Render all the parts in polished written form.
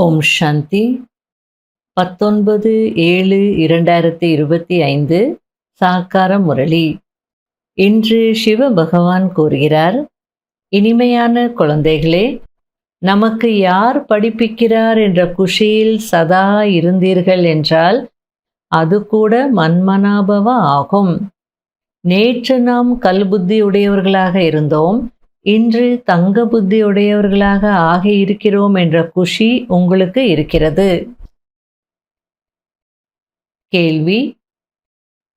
ஓம் சாந்தி. 19/7/2025 சாக்கார முரளி. இன்று சிவ பகவான் கூறுகிறார், இனிமையான குழந்தைகளே, நமக்கு யார் படிப்பிக்கிறார் என்ற குஷியில் சதா இருந்தீர்கள் என்றால் அது கூட மன்மனாபவ ஆகும். நேற்று நாம் கல்புத்தியுடையவர்களாக இருந்தோம், இன்று தங்க புத்தியுடையவர்களாக ஆகியிருக்கிறோம் என்ற குஷி உங்களுக்கு இருக்கிறது. கேள்வி: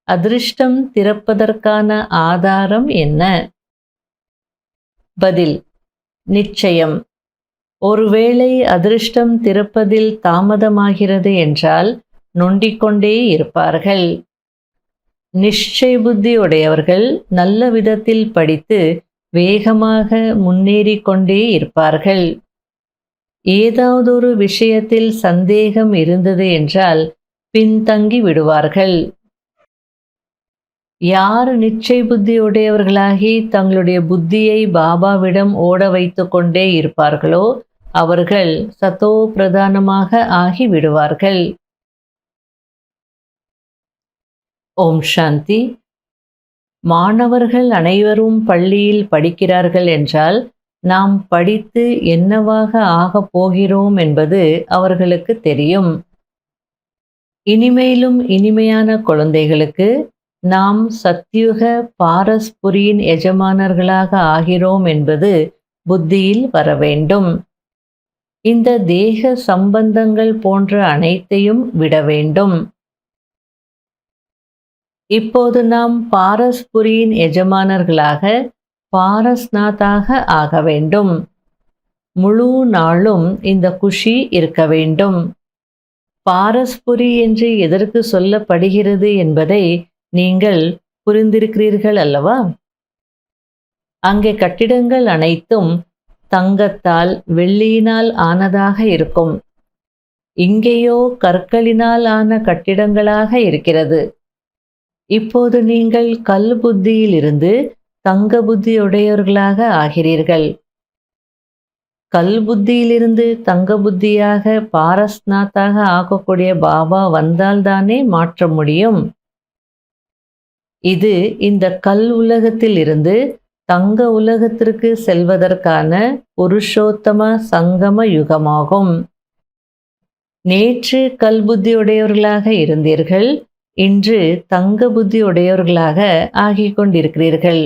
அதிர்ஷ்டம் திறப்பதற்கான ஆதாரம் என்ன? பதில்: நிச்சயம். ஒருவேளை அதிர்ஷ்டம் திறப்பதில் தாமதமாகிறது என்றால் நொண்டிக்கொண்டே இருப்பார்கள். நிச்சய புத்தி உடையவர்கள் நல்ல விதத்தில் படித்து வேகமாக முன்னேறி கொண்டே இருப்பார்கள். ஏதாவதொரு விஷயத்தில் சந்தேகம் இருந்தது என்றால் பின்தங்கி விடுவார்கள். யார் நிச்சய புத்தி உடையவர்களாகி தங்களுடைய புத்தியை பாபாவிடம் ஓட வைத்து கொண்டே இருப்பார்களோ அவர்கள் சதோ பிரதானமாக ஆகி விடுவார்கள். ஓம் சாந்தி. மாணவர்கள் அனைவரும் பள்ளியில் படிக்கிறார்கள் என்றால் நாம் படித்து என்னவாக ஆகப் போகிறோம் என்பது அவர்களுக்கு தெரியும். இனிமேலும் இனிமையான குழந்தைகளுக்கு நாம் சத்யுக பாரஸ்புரியின் எஜமானர்களாக ஆகிறோம் என்பது புத்தியில் வர வேண்டும். இந்த தேக சம்பந்தங்கள் போன்ற அனைத்தையும் விட வேண்டும். இப்போது நாம் பாரஸ்புரியின் எஜமானர்களாக பாரஸ்நாத்தாக ஆக வேண்டும். முழு நாளும் இந்த குஷி இருக்க வேண்டும். பாரஸ்புரி என்று எதற்கு சொல்லப்படுகிறது என்பதை நீங்கள் புரிந்திருக்கிறீர்கள் அல்லவா? அங்கே கட்டிடங்கள் அனைத்தும் தங்கத்தால் வெள்ளியினால் ஆனதாக இருக்கும். இங்கேயோ கற்களினால் ஆன கட்டிடங்களாக இருக்கிறது. இப்போது நீங்கள் கல் புத்தியில் இருந்து தங்க புத்தியுடையவர்களாக ஆகிறீர்கள். கல் புத்தியிலிருந்து தங்க புத்தியாக பாரஸ்நாத்தாக ஆகக்கூடிய பாபா வந்தால்தானே மாற்ற முடியும். இது இந்த கல் உலகத்தில் இருந்து தங்க உலகத்திற்கு செல்வதற்கான புருஷோத்தம சங்கம யுகமாகும். நேற்று கல் புத்தியுடையவர்களாக இருந்தீர்கள், இன்று தங்க புத்தி உடையவர்களாக ஆகிக் கொண்டிருக்கிறீர்கள்.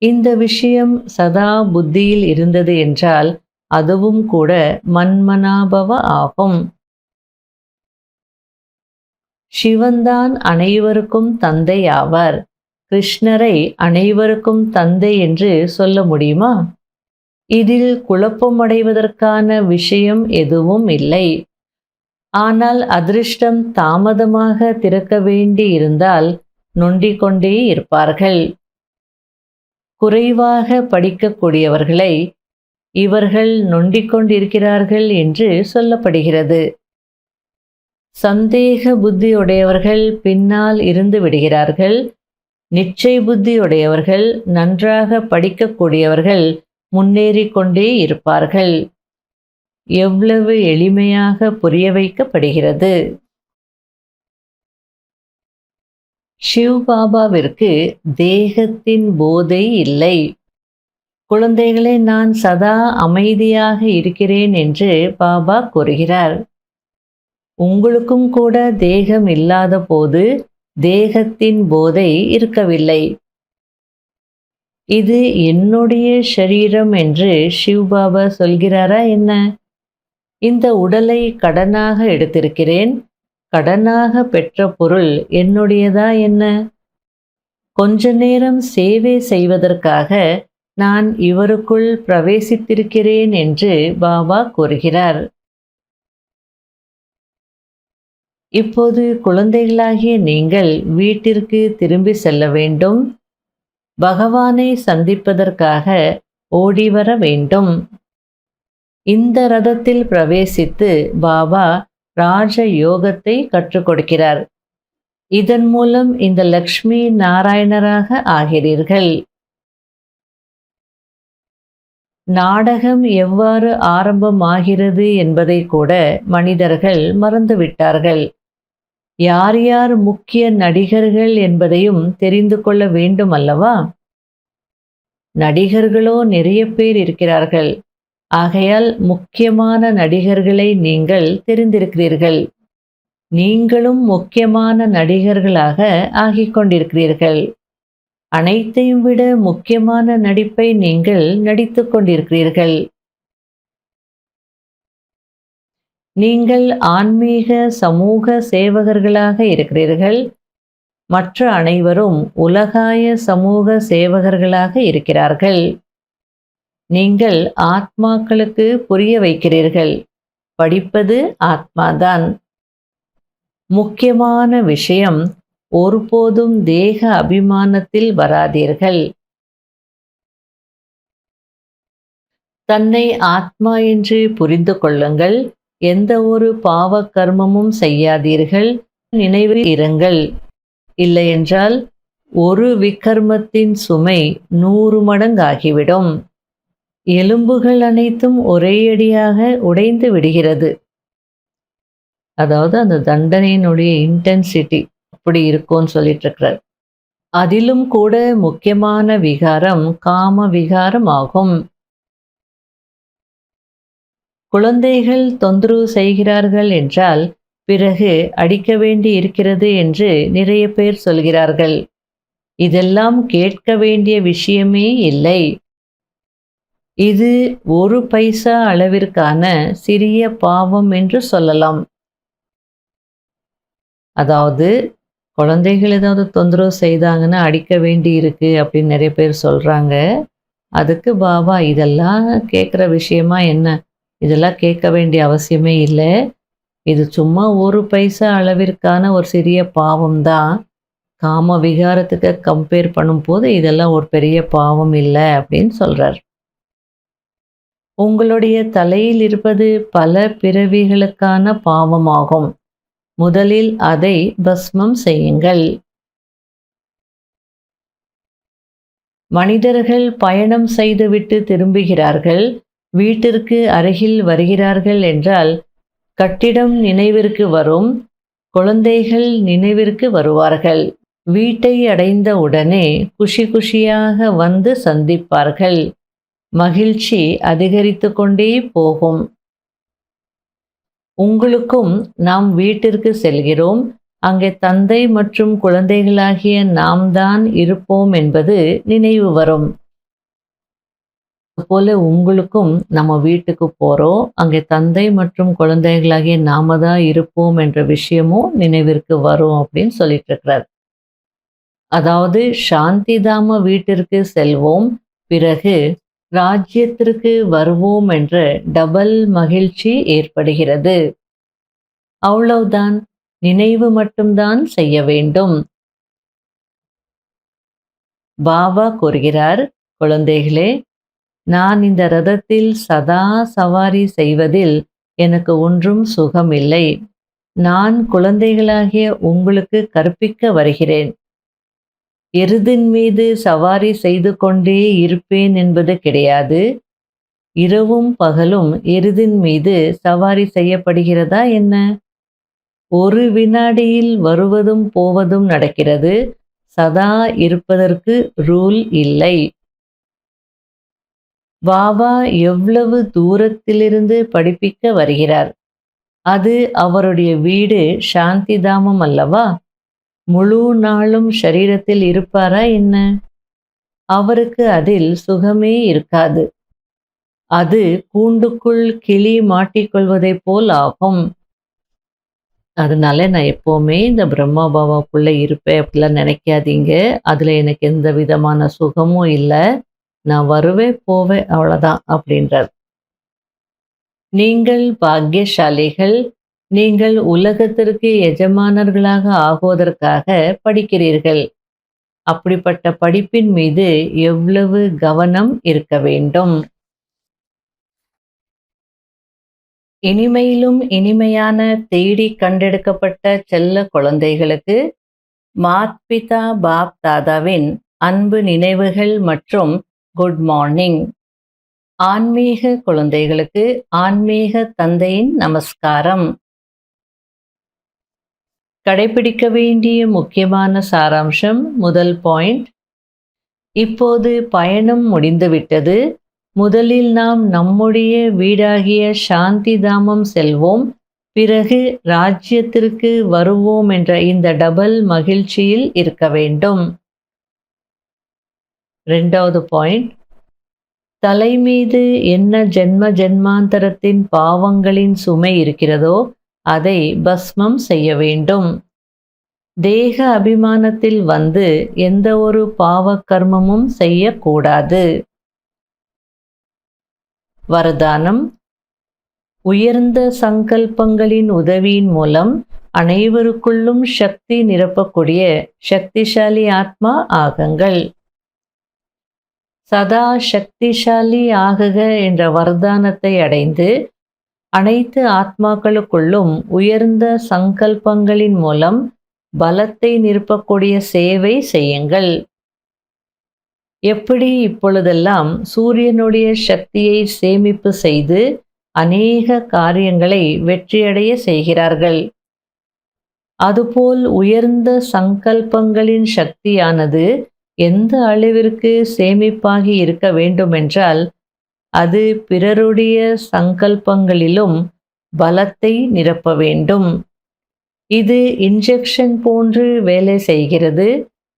இந்த விஷயம் சதா புத்தியில் இருந்தது என்றால் அதுவும் கூட மன்மனாபவ ஆகும். சிவன்தான் அனைவருக்கும் தந்தை ஆவார். கிருஷ்ணரை அனைவருக்கும் தந்தை என்று சொல்ல முடியுமா? இதில் குழப்பமடைவதற்கான விஷயம் எதுவும் இல்லை. ஆனால் அதிர்ஷ்டம் தாமதமாக திறக்க வேண்டி இருந்தால் நொண்டிக்கொண்டே இருப்பார்கள். குறைவாக படிக்கக்கூடியவர்களை இவர்கள் நொண்டிக்கொண்டிருக்கிறார்கள் என்று சொல்லப்படுகிறது. சந்தேக புத்தியுடையவர்கள் பின்னால் இருந்து விடுகிறார்கள். நிச்சய புத்தியுடையவர்கள் நன்றாக படிக்கக்கூடியவர்கள் முன்னேறி கொண்டே இருப்பார்கள். எவ்வளவு எளிமையாக புரிய வைக்கப்படுகிறது. சிவபாபாவிற்கு தேகத்தின் போதை இல்லை. குழந்தைகளே, நான் சதா அமைதியாக இருக்கிறேன் என்று பாபா கூறுகிறார். உங்களுக்கும் கூட தேகம் இல்லாத போது தேகத்தின் போதை இருக்கவில்லை. இது என்னுடைய ஷரீரம் என்று சிவபாபா சொல்கிறாரா என்ன? இந்த உடலை கடனாக எடுத்திருக்கிறேன், கடனாக பெற்ற பொருள் என்னுடையதா என்ன? கொஞ்ச நேரம் சேவை செய்வதற்காக நான் இவருக்குள் பிரவேசித்திருக்கிறேன் என்று பாபா கூறுகிறார். இப்போது குழந்தைகளாகிய நீங்கள் வீட்டிற்கு திரும்பி செல்ல வேண்டும். பகவானை சந்திப்பதற்காக ஓடி வர வேண்டும். இந்த ரதத்தில் பிரவேசித்து பாபா ராஜ யோகத்தை கற்றுக் கொடுக்கிறார். இதன் மூலம் இந்த லக்ஷ்மி நாராயணராக ஆகிறீர்கள். நாடகம் எவ்வாறு ஆரம்பமாகிறது என்பதை கூட மனிதர்கள் மறந்துவிட்டார்கள். யார் யார் முக்கிய நடிகர்கள் என்பதையும் தெரிந்து கொள்ள வேண்டும் அல்லவா? நடிகர்களோ நிறைய பேர் இருக்கிறார்கள். ஆகையால் முக்கியமான நடிகர்களை நீங்கள் தெரிந்திருக்கிறீர்கள். நீங்களும் முக்கியமான நடிகர்களாக ஆகிக் கொண்டிருக்கிறீர்கள். அனைத்தையும் விட முக்கியமான நடிப்பை நீங்கள் நடித்துக் கொண்டிருக்கிறீர்கள். நீங்கள் ஆன்மீக சமூக சேவகர்களாக இருக்கிறீர்கள். மற்ற அனைவரும் உலகாய சமூக சேவகர்களாக இருக்கிறார்கள். நீங்கள் ஆத்மாக்களுக்கு புரிய வைக்கிறீர்கள். படிப்பது ஆத்மாதான். முக்கியமான விஷயம், ஒருபோதும் தேக அபிமானத்தில் வராதீர்கள். தன்னை ஆத்மா என்று புரிந்து கொள்ளுங்கள். எந்த ஒரு பாவ கர்மமும் செய்யாதீர்கள். நினைவில் இருங்கள். இல்லையென்றால் ஒரு விக்கர்மத்தின் சுமை 100 மடங்காகிவிடும். எலும்புகள் அனைத்தும் ஒரேயடியாக உடைந்து விடுகிறது. அதாவது அந்த தண்டனையினுடைய இன்டென்சிட்டி அப்படி இருக்கும்னு சொல்லிட்டு இருக்கிறார். அதிலும் கூட முக்கியமான விகாரம் காம விகாரம் ஆகும். குழந்தைகள் தொந்தரவு செய்கிறார்கள் என்றால் பிறகு அடிக்க வேண்டி இருக்கிறது என்று நிறைய பேர் சொல்கிறார்கள். இதெல்லாம் கேட்க வேண்டிய விஷயமே இல்லை. இது 1 பைசா அளவிற்கான சிறிய பாவம் என்று சொல்லலாம். அதாவது குழந்தைகள் ஏதாவது தொந்தரவு செய்தாங்கன்னா அடிக்க வேண்டி இருக்கு அப்படின்னு நிறைய பேர் சொல்றாங்க. அதுக்கு பாபா இதெல்லாம் கேட்குற விஷயமா என்ன? இதெல்லாம் கேட்க வேண்டிய அவசியமே இல்லை. இது சும்மா 1 பைசா அளவிற்கான ஒரு சிறிய பாவம் தான். காம விகாரத்துக்கு கம்பேர் பண்ணும்போது இதெல்லாம் ஒரு பெரிய பாவம் இல்லை அப்படின்னு சொல்றார். உங்களுடைய தலையில் இருப்பது பல பிறவிகளுக்கான பாவமாகும். முதலில் அதை பஸ்மம் செய்யுங்கள். மனிதர்கள் பயணம் செய்துவிட்டு திரும்புகிறார்கள். வீட்டிற்கு அருகில் வருகிறார்கள் என்றால் கட்டிடம் நினைவிற்கு வரும். குழந்தைகள் நினைவிற்கு வருவார்கள். வீட்டை அடைந்த உடனே குஷியாக வந்து சந்திப்பார்கள். மகிழ்ச்சி அதிகரித்து கொண்டே போகும். உங்களுக்கும் நாம் வீட்டிற்கு செல்கிறோம். அங்கே தந்தை மற்றும் குழந்தைகளாகிய நாம் தான் இருப்போம் என்பது நினைவு வரும். அதுபோல உங்களுக்கும் நம்ம வீட்டுக்கு போறோம், அங்கே தந்தை மற்றும் குழந்தைகளாகிய நாம தான் இருப்போம் என்ற விஷயமும் நினைவிற்கு வரும் அப்படின்னு சொல்லிட்டு இருக்கிறார். அதாவது சாந்திதாம வீட்டிற்கு செல்வோம், பிறகு ராஜ்யத்திற்கு வருவோம் என்ற டபுள் மகிழ்ச்சி ஏற்படுகிறது. அவ்வளவுதான். நினைவு மட்டும்தான் செய்ய வேண்டும். பாபா கூறுகிறார், குழந்தைகளே, நான் இந்த ரதத்தில் சதா சவாரி செய்வதில் எனக்கு ஒன்றும் சுகமில்லை. நான் குழந்தைகளாகிய உங்களுக்கு கற்பிக்க வருகிறேன். எருதின் மீது சவாரி செய்து கொண்டே இருப்பேன் என்பது கிடையாது. இரவும் பகலும் எருதின் மீது சவாரி செய்யப்படுகிறதா என்ன? ஒரு வினாடியில் வருவதும் போவதும் நடக்கிறது. சதா இருப்பதற்கு ரூல் இல்லை. பாபா எவ்வளவு தூரத்திலிருந்து படிப்பிக்க வருகிறார். அது அவருடைய வீடு சாந்திதாமம் அல்லவா? முழு நாளும் ஷரீரத்தில் இருப்பாரா என்ன? அவருக்கு அதில் சுகமே இருக்காது. அது கூண்டுக்குள் கிளி மாட்டிக்கொள்வதைப் போல் ஆகும். அதனால நான் எப்பவுமே இந்த பிரம்மா பாபாக்குள்ள இருப்பேன் அப்படிலாம் நினைக்காதீங்க. அதுல எனக்கு எந்த விதமான சுகமும் இல்லை. நான் வருவேன் போவேன் அவ்வளவுதான் அப்படின்றார். நீங்கள் பாக்கியசாலிகள். நீங்கள் உலகத்திற்கு எஜமானர்களாக ஆகுவதற்காக படிக்கிறீர்கள். அப்படிப்பட்ட படிப்பின் மீது எவ்வளவு கவனம் இருக்க வேண்டும். இனிமையிலும் இனிமையான தேடி கண்டெடுக்கப்பட்ட செல்ல குழந்தைகளுக்கு மாத் பிதா பாப் தாதாவின் அன்பு நினைவுகள் மற்றும் குட் மார்னிங். ஆன்மீக குழந்தைகளுக்கு ஆன்மீக தந்தையின் நமஸ்காரம். கடைபிடிக்க வேண்டிய முக்கியமான சாராம்சம். முதல் பாயிண்ட், இப்போது பயணம் முடிந்துவிட்டது. முதலில் நாம் நம்முடைய வீடாகிய சாந்தி தாமம் செல்வோம், பிறகு ராஜ்யத்திற்கு வருவோம் என்ற இந்த டபுள் மகிழ்ச்சியில் இருக்க வேண்டும். இரண்டாவது பாயிண்ட், தலை மீது என்ன ஜென்ம ஜென்மாந்தரத்தின் பாவங்களின் சுமை இருக்கிறதோ அதை பஸ்மம் செய்ய வேண்டும். தேக அபிமானத்தில் வந்து எந்த ஒரு பாவ கர்மமும் செய்யக்கூடாது. வரதானம், உயர்ந்த சங்கல்பங்களின் உதவியின் மூலம் அனைவருக்குள்ளும் சக்தி நிரப்பக்கூடிய சக்திசாலி ஆத்மா ஆகுங்கள். சதா சக்திசாலி ஆகுக என்ற வரதானத்தை அடைந்து அனைத்து ஆத்மாக்களுக்குள்ளும் உயர்ந்த சங்கல்பங்களின் மூலம் பலத்தை நிரப்பக்கூடிய சேவை செய்யுங்கள். எப்படி இப்பொழுதெல்லாம் சூரியனுடைய சக்தியை சேமிப்பு செய்து அநேக காரியங்களை வெற்றியடைய செய்கிறார்கள், அதுபோல் உயர்ந்த சங்கல்பங்களின் சக்தியானது எந்த அளவிற்கு சேமிப்பாகி இருக்க வேண்டுமென்றால் அது பிறருடைய சங்கல்பங்களிலும் பலத்தை நிரப்ப வேண்டும். இது இன்ஜெக்ஷன் போன்று வேலை செய்கிறது.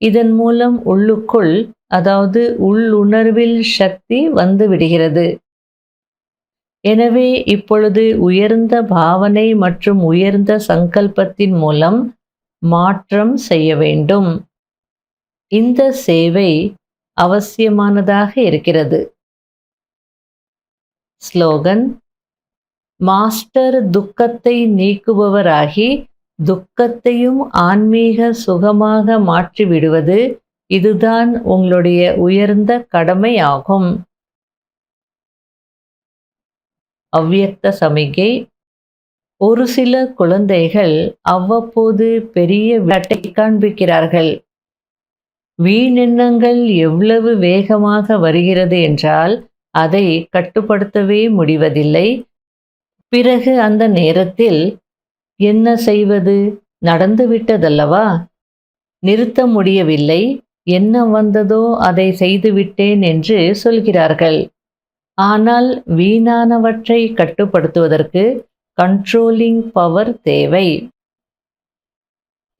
இதன் மூலம் உள்ளுக்குள், அதாவது உள்ளுணர்வில் சக்தி வந்து விடுகிறது. எனவே இப்பொழுது உயர்ந்த பாவனை மற்றும் உயர்ந்த சங்கல்பத்தின் மூலம் மாற்றம் செய்ய வேண்டும். இந்த சேவை அவசியமானதாக இருக்கிறது. ஸ்லோகன்: மாஸ்டர் துக்கத்தை நீக்குபவராகி துக்கத்தையும் ஆன்மீக சுகமாக மாற்றிவிடுவது, இதுதான் உங்களுடைய உயர்ந்த கடமையாகும். அவ்வியக்த சமிகை: ஒரு சில குழந்தைகள் அவ்வப்போது பெரிய விளையாட்டை காண்பிக்கிறார்கள். வீணெண்ணங்கள் எவ்வளவு வேகமாக வருகிறது என்றால் அதை கட்டுப்படுத்தவே முடிவதில்லை. பிறகு அந்த நேரத்தில் என்ன செய்வது? நடந்துவிட்டதல்லவா, நிறுத்த முடியவில்லை, என்ன வந்ததோ அதை செய்துவிட்டேன் என்று சொல்கிறார்கள். ஆனால் வீணானவற்றை கட்டுப்படுத்துவதற்கு கண்ட்ரோலிங் பவர் தேவை.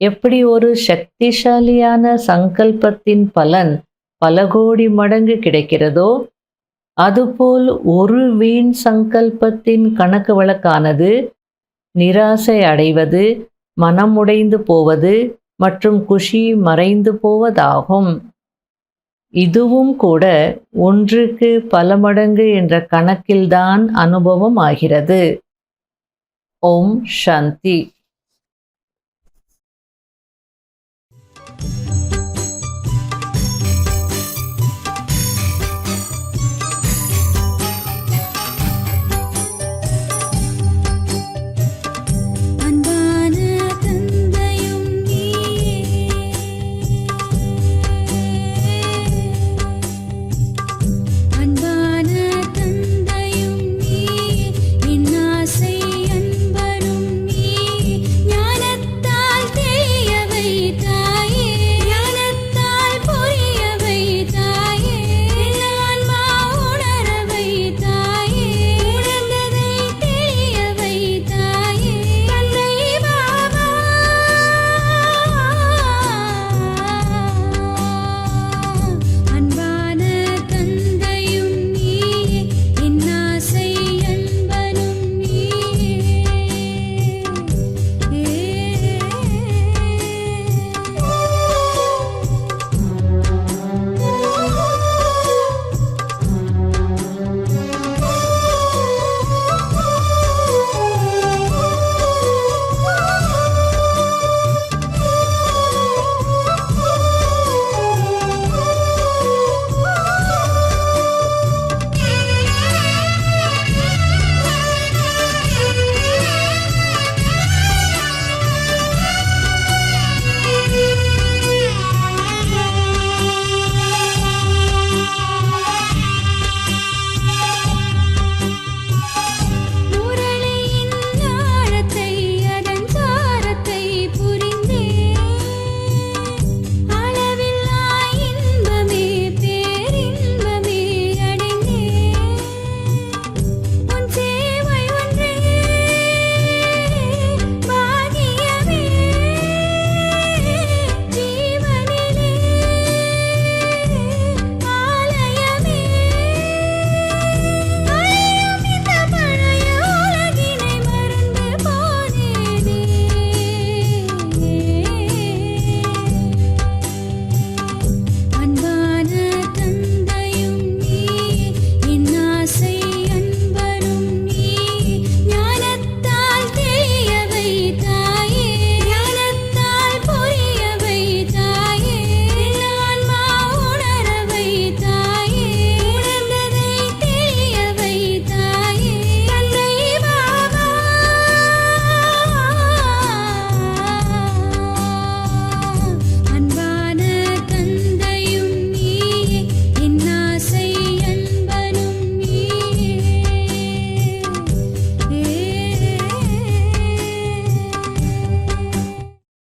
எப்படி ஒரு சக்திசாலியான சங்கல்பத்தின் பலன் பல கோடி மடங்கு கிடைக்கிறதோ, அதுபோல் ஒரு வீண் சங்கல்பத்தின் கணக்கு வழக்கானது நிராசை அடைவது, மனம் உடைந்து போவது மற்றும் குஷி மறைந்து போவதாகும். இதுவும் கூட ஒன்றுக்கு பல மடங்கு என்ற கணக்கில்தான் அனுபவம் ஆகிறது. ஓம் சாந்தி.